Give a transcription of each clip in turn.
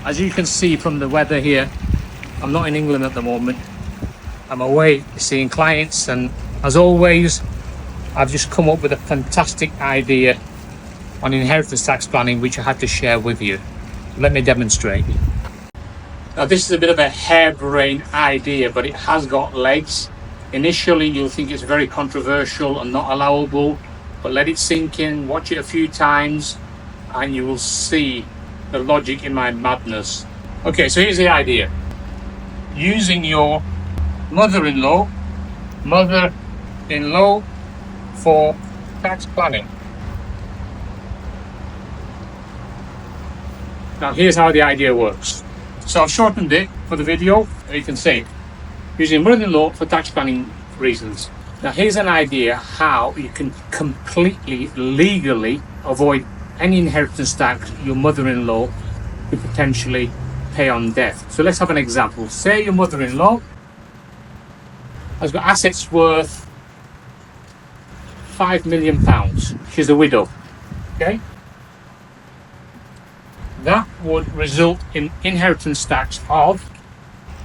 As you can see from the weather here, I'm not in England at the moment. I'm away seeing clients, and as always, I've just come up with a fantastic idea on inheritance tax planning, which I had to share with you. Let me demonstrate. Now, this is a bit of a harebrained idea, but it has got legs. Initially, you'll think it's very controversial and not allowable, but let it sink in, watch it a few times, and you will see the logic in my madness. Okay, so here's the idea. Using your mother-in-law for tax planning. Now, here's how the idea works. So I've shortened it for the video, you can see. Using mother-in-law for tax planning reasons. Now, here's an idea how you can completely legally avoid any inheritance tax your mother-in-law could potentially pay on death. So let's have an example. Say your mother-in-law has got assets worth £5 million. She's a widow. Okay? That would result in inheritance tax of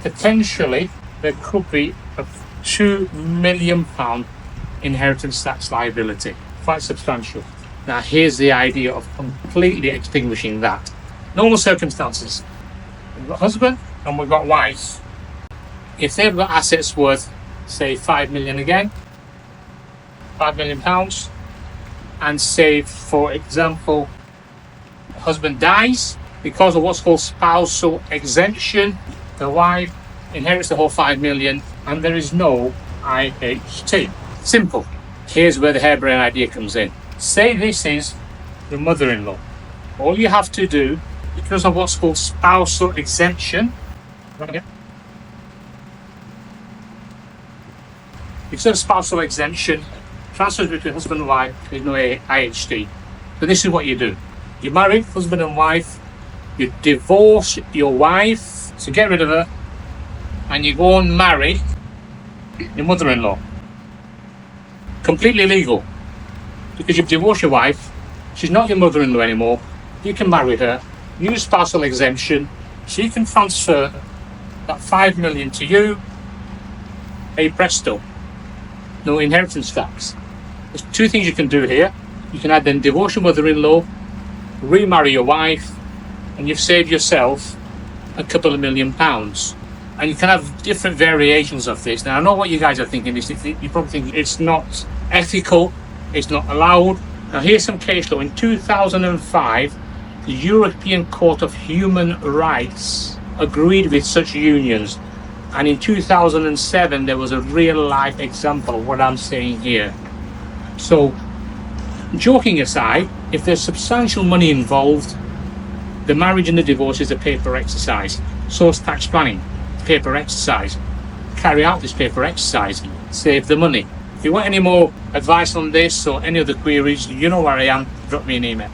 potentially, there could be a £2 million inheritance tax liability. Quite substantial. Now, here's the idea of completely extinguishing that. Normal circumstances. We've got husband and we've got wife. If they've got assets worth, say, 5 million again, £5 million, and say, for example, the husband dies because of what's called spousal exemption, the wife inherits the whole 5 million and there is no IHT. Simple. Here's where the harebrained idea comes in. Say this is your mother-in-law. All you have to do, because of what's called spousal exemption, because of spousal exemption, transfers between husband and wife, there's no IHT. So this is what you do. You're married, husband and wife, you divorce your wife, so get rid of her, and you go and marry your mother-in-law. Completely legal. Because you've divorced your wife, she's not your mother-in-law anymore, you can marry her, use spousal exemption, she can transfer that 5 million to you, hey presto, no inheritance tax. There's two things you can do here. You can either then divorce your mother-in-law, remarry your wife, and you've saved yourself a couple of £1 million. And you can have different variations of this. Now, I know what you guys are thinking. You probably think it's not ethical, it's not allowed. Now, here's some case law. In 2005, the European Court of Human Rights agreed with such unions. And in 2007, there was a real-life example of what I'm saying here. So, joking aside, if there's substantial money involved, the marriage and the divorce is a paper exercise. So is tax planning, paper exercise. Carry out this paper exercise, save the money. If you want any more advice on this or any other queries, you know where I am, drop me an email.